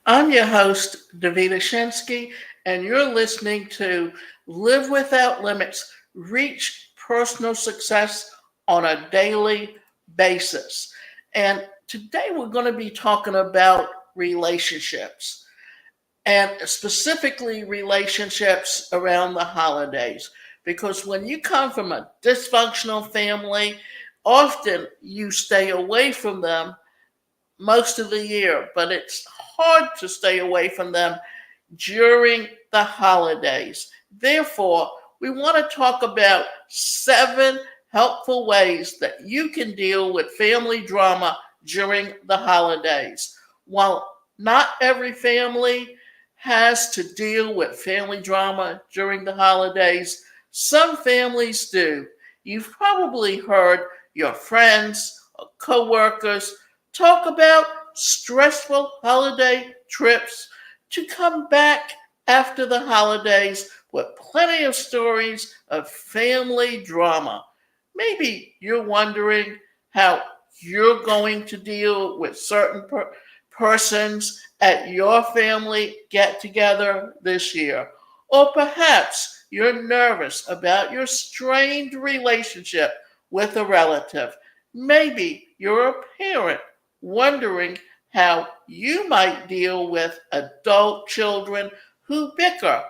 I'm your host, Davida Shinsky, and you're listening to Live Without Limits, Reach Personal Success on a Daily Basis. And today we're going to be talking about relationships, and specifically relationships around the holidays. Because when you come from a dysfunctional family, often you stay away from them most of the year, but it's hard to stay away from them during the holidays. Therefore, we want to talk about 7 helpful ways that you can deal with family drama during the holidays. While not every family has to deal with family drama during the holidays, some families do. You've probably heard your friends or coworkers talk about stressful holiday trips to come back after the holidays with plenty of stories of family drama. Maybe you're wondering how you're going to deal with certain persons at your family get together this year. Or perhaps you're nervous about your strained relationship with a relative. Maybe you're a parent wondering how you might deal with adult children who bicker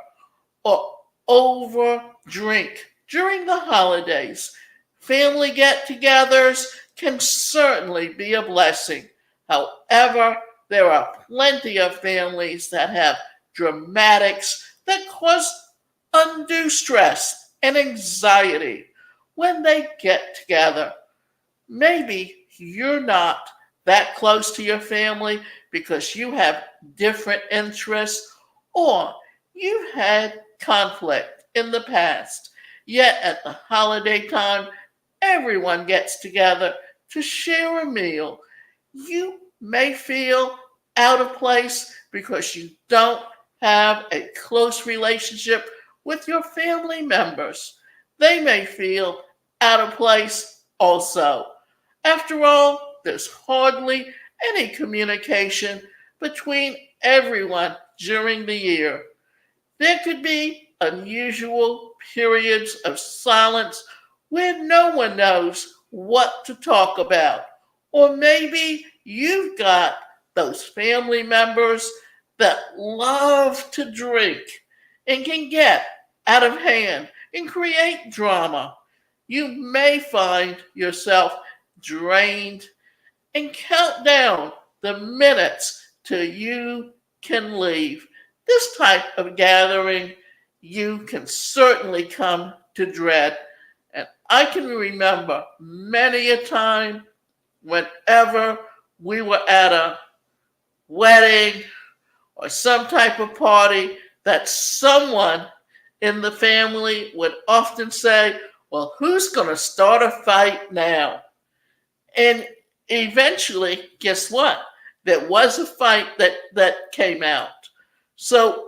or over drink during the holidays. Family get togethers can certainly be a blessing. However, there are plenty of families that have dramatics that cause undue stress and anxiety when they get together. Maybe you're not that close to your family because you have different interests or you've had conflict in the past. Yet at the holiday time, everyone gets together to share a meal. You may feel out of place because you don't have a close relationship with your family members. They may feel out of place also. After all, there's hardly any communication between everyone during the year. There could be unusual periods of silence where no one knows what to talk about. Or maybe you've got those family members that love to drink and can get out of hand and create drama. You may find yourself drained and count down the minutes till you can leave. This type of gathering you can certainly come to dread. And I can remember many a time whenever we were at a wedding or some type of party that someone in the family would often say, well, who's going to start a fight now? And eventually, guess what? There was a fight that came out. So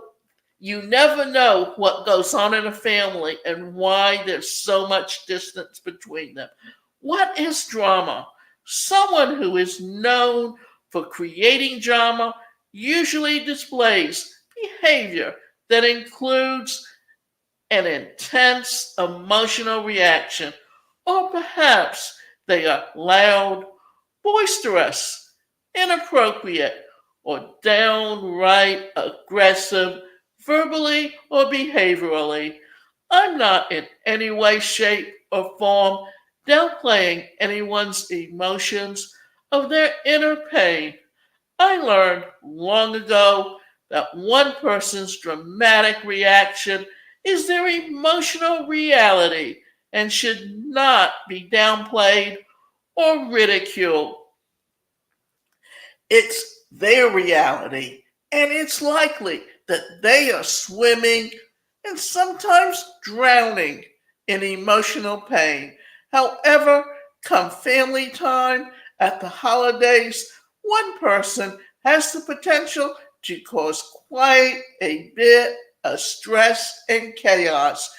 you never know what goes on in a family and why there's so much distance between them. What is drama? Someone who is known for creating drama usually displays behavior that includes an intense emotional reaction, or perhaps they are loud, boisterous, inappropriate, or downright aggressive, verbally or behaviorally. I'm not in any way, shape, or form downplaying anyone's emotions of their inner pain. I learned long ago that one person's dramatic reaction is their emotional reality and should not be downplayed or ridiculed. It's their reality, and it's likely that they are swimming and sometimes drowning in emotional pain. However, come family time at the holidays, one person has the potential to cause quite a bit of stress and chaos.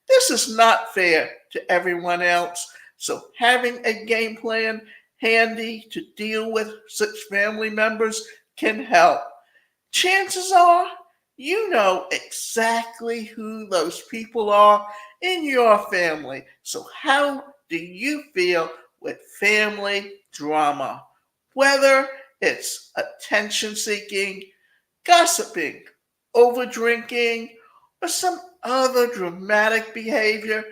This is not fair to everyone else, so having a game plan handy to deal with such family members can help. chances are you know exactly who those people are in your family. So, how do you feel with family drama? Whether it's attention seeking, gossiping, over drinking, or some other dramatic behavior,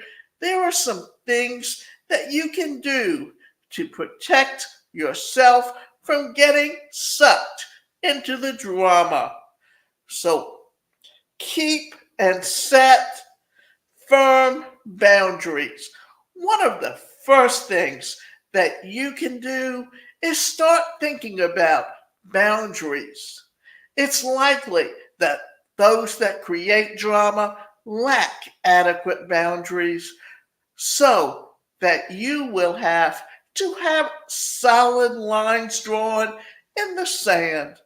there are some things that you can do to protect yourself from getting sucked into the drama. So keep and set firm boundaries. One of the first things that you can do is start thinking about boundaries. It's likely that those that create drama lack adequate boundaries, so that you will have to have solid lines drawn in the sand.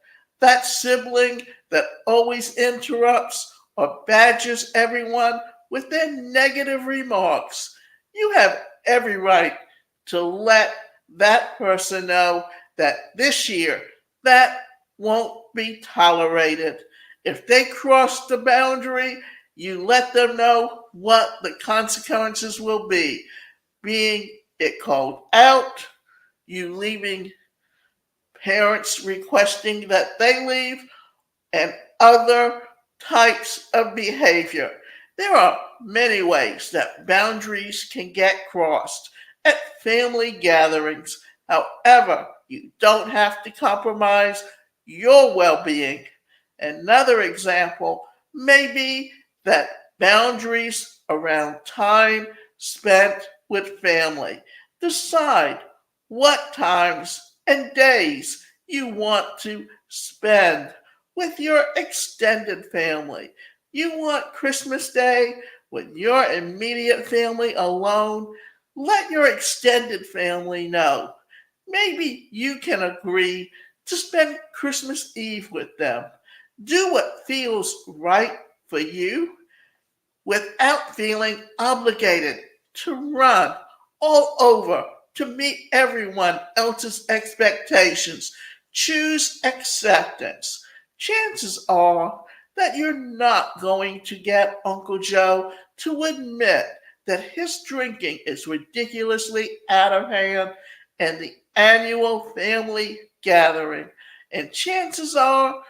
That sibling that always interrupts or badgers everyone with their negative remarks. You have every right to let that person know that this year that won't be tolerated. If they cross the boundary, you let them know what the consequences will be. Being it called out, you leaving, parents requesting that they leave, and other types of behavior. There are many ways that boundaries can get crossed at family gatherings. However, you don't have to compromise your well being. Another example may be that boundaries around time spent with family. Decide what times and days you want to spend with your extended family. You want Christmas Day with your immediate family alone? Let your extended family know. Maybe you can agree to spend Christmas Eve with them. Do what feels right for you without feeling obligated to run all over to meet everyone else's expectations. Choose acceptance. Chances are that you're not going to get Uncle Joe to admit that his drinking is ridiculously out of hand in the annual family gathering. And chances are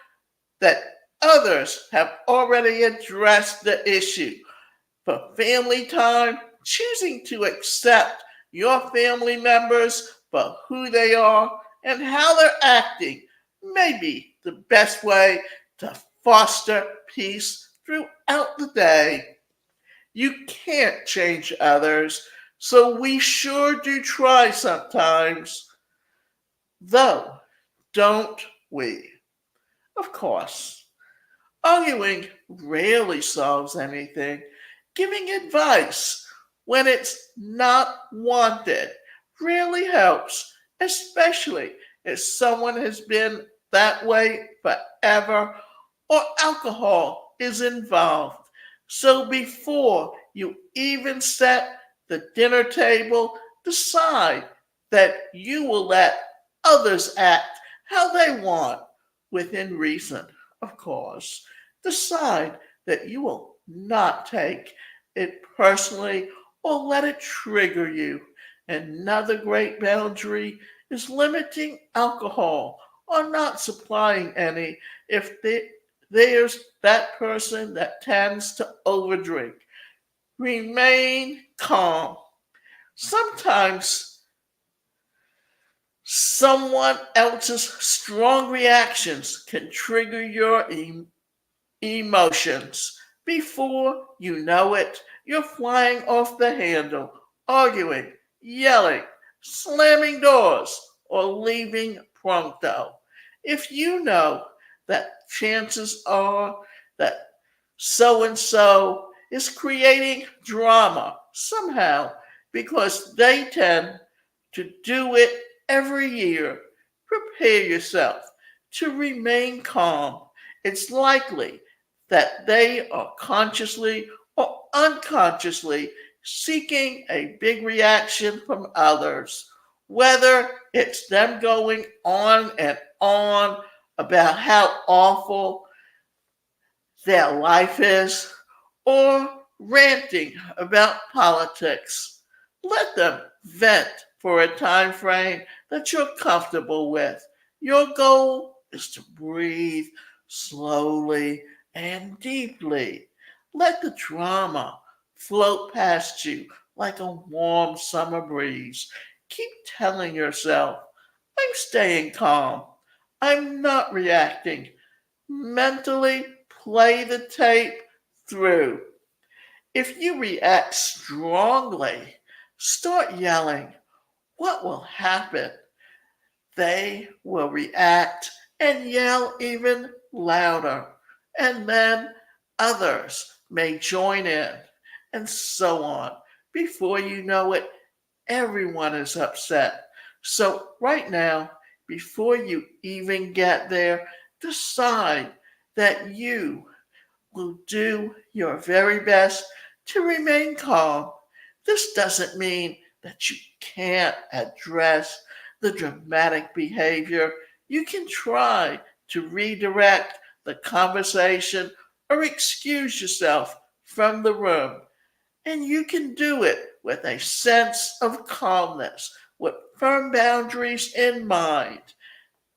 that others have already addressed the issue. For family time, choosing to accept your family members for who they are and how they're acting may be the best way to foster peace throughout the day. You can't change others, so we sure do try sometimes. Though, don't we? Of course. Arguing rarely solves anything. Giving advice when it's not wanted really helps, especially if someone has been that way forever or alcohol is involved. So before you even set the dinner table, decide that you will let others act how they want within reason, of course. Decide that you will not take it personally or let it trigger you. Another great boundary is limiting alcohol or not supplying any if there's that person that tends to overdrink. Remain calm. Sometimes someone else's strong reactions can trigger your emotions. Before you know it, you're flying off the handle, arguing, yelling, slamming doors, or leaving pronto. If you know that chances are that so and so is creating drama somehow because they tend to do it every year, prepare yourself to remain calm. It's likely that they are consciously or unconsciously seeking a big reaction from others, whether it's them going on and on about how awful their life is, or ranting about politics. Let them vent for a time frame that you're comfortable with. Your goal is to breathe slowly and deeply. Let the drama float past you like a warm summer breeze. Keep telling yourself, I'm staying calm. I'm not reacting. Mentally play the tape through. If you react strongly, start yelling. What will happen? They will react and yell even louder. And then others may join in, and so on. Before you know it, everyone is upset. So, right now, before you even get there, decide that you will do your very best to remain calm. This doesn't mean that you can't address the dramatic behavior. You can try to redirect the conversation or excuse yourself from the room. And you can do it with a sense of calmness, with firm boundaries in mind.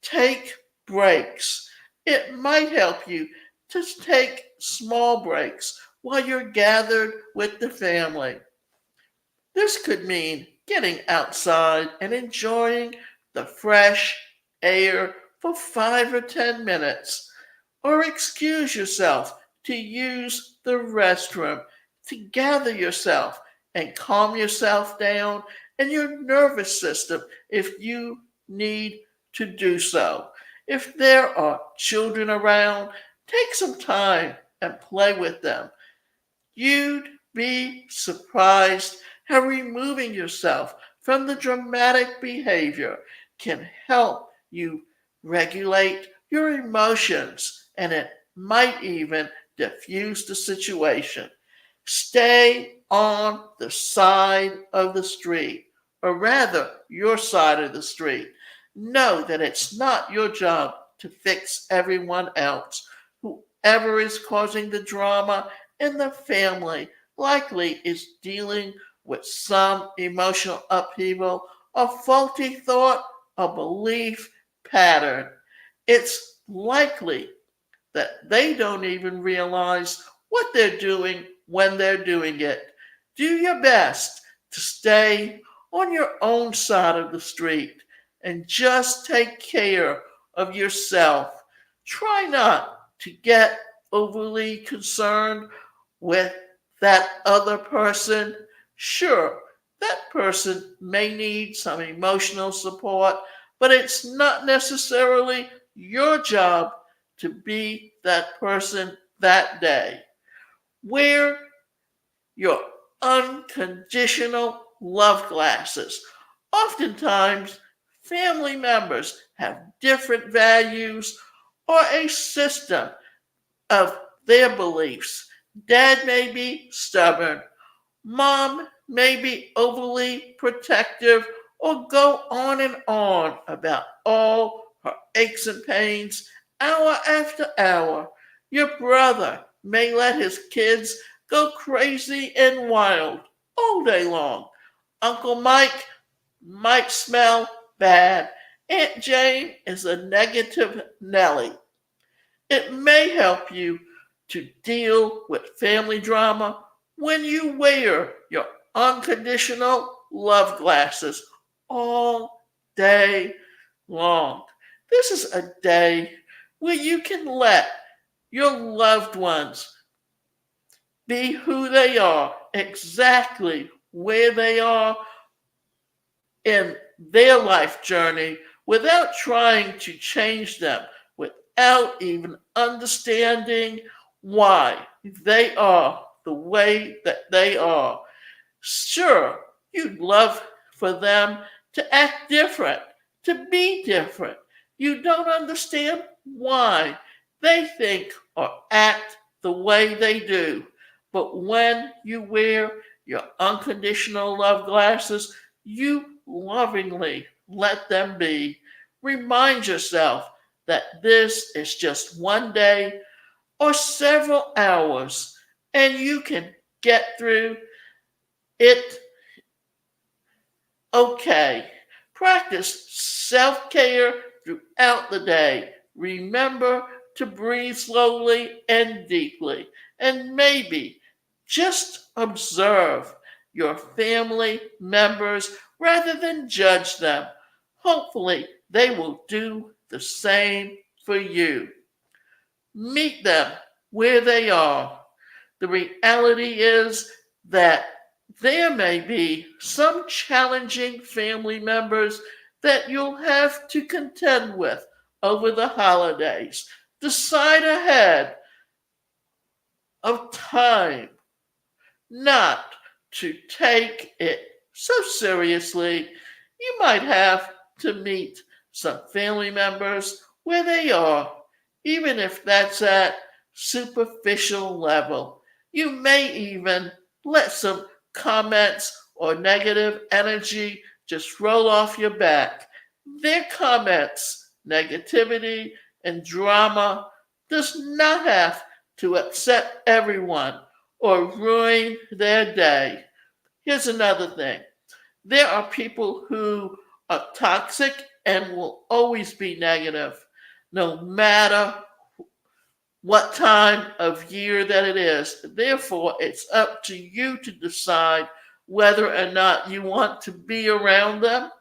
Take breaks. It might help you to take small breaks while you're gathered with the family. This could mean getting outside and enjoying the fresh air for 5 or 10 minutes, or excuse yourself to use the restroom to gather yourself and calm yourself down and your nervous system if you need to do so. If there are children around, take some time and play with them. You'd be surprised how removing yourself from the dramatic behavior can help you regulate your emotions, and it might even diffuse the situation. Stay on the side of the street, or rather, your side of the street. Know that it's not your job to fix everyone else. Whoever is causing the drama in the family likely is dealing with some emotional upheaval, a faulty thought, a belief pattern. It's likely that they don't even realize what they're doing when they're doing it. Do your best to stay on your own side of the street and just take care of yourself. Try not to get overly concerned with that other person. Sure, that person may need some emotional support, but it's not necessarily your job to be that person that day. Wear your unconditional love glasses. Oftentimes, family members have different values or a system of their beliefs. Dad may be stubborn, mom may be overly protective, or go on and on about all her aches and pains hour after hour. Your brother may let his kids go crazy and wild all day long. Uncle Mike might smell bad. Aunt Jane is a negative Nelly. It may help you to deal with family drama when you wear your unconditional love glasses all day long. This is a day where you can let your loved ones be who they are, exactly where they are in their life journey without trying to change them, without even understanding why they are the way that they are. Sure, you'd love for them to act different, to be different. You don't understand why they think or act the way they do. But when you wear your unconditional love glasses, you lovingly let them be. Remind yourself that this is just one day or several hours and you can get through it okay. Practice self care throughout the day. Remember to breathe slowly and deeply. And maybe just observe your family members rather than judge them. Hopefully, they will do the same for you. Meet them where they are. The reality is that there may be some challenging family members that you'll have to contend with over the holidays. Decide ahead of time not to take it so seriously. You might have to meet some family members where they are, even if that's at superficial level. You may even let some comments or negative energy just roll off your back. Their comments, negativity, and drama does not have to upset everyone or ruin their day. Here's another thing. There are people who are toxic and will always be negative, no matter what time of year that it is. Therefore, it's up to you to decide whether or not you want to be around them,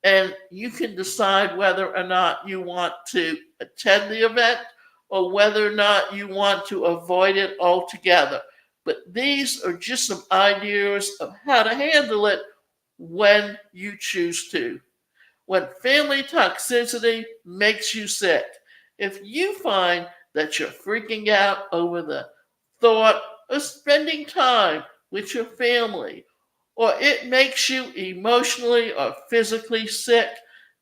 and you can decide whether or not you want to attend the event or whether or not you want to avoid it altogether. But these are just some ideas of how to handle it when you choose to. When family toxicity makes you sick, if you find that you're freaking out over the thought of spending time with your family, or it makes you emotionally or physically sick,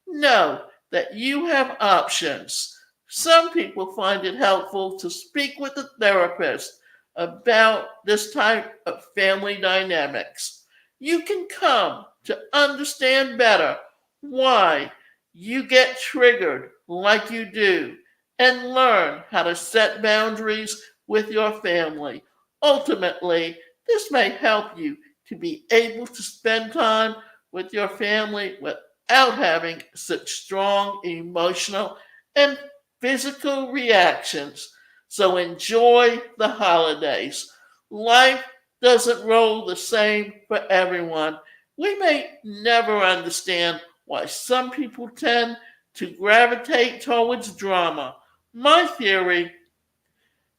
know that you have options. Some people find it helpful to speak with a therapist about this type of family dynamics. You can come to understand better why you get triggered like you do and learn how to set boundaries with your family. Ultimately, this may help you to be able to spend time with your family without having such strong emotional and physical reactions. So enjoy the holidays. Life doesn't roll the same for everyone. We may never understand why some people tend to gravitate towards drama. My theory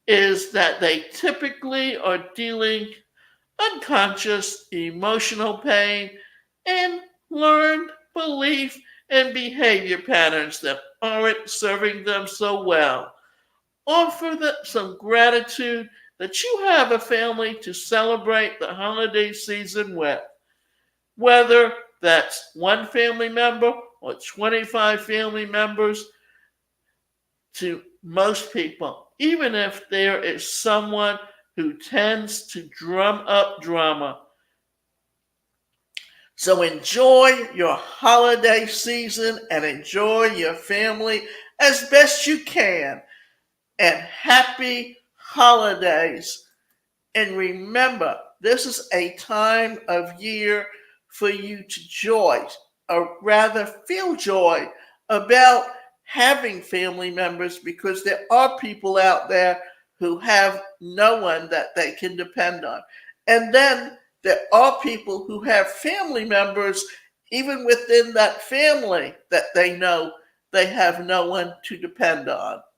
is that they typically are dealing unconscious emotional pain and learned belief and behavior patterns that aren't serving them so well. Offer them some gratitude that you have a family to celebrate the holiday season with, whether that's one family member or 25 family members. To most people, even if there is someone who tends to drum up drama. So enjoy your holiday season and enjoy your family as best you can. And happy holidays. And remember, this is a time of year for you to joy, or rather feel joy about having family members, because there are people out there who have no one that they can depend on. And then there are people who have family members, even within that family, that they know they have no one to depend on.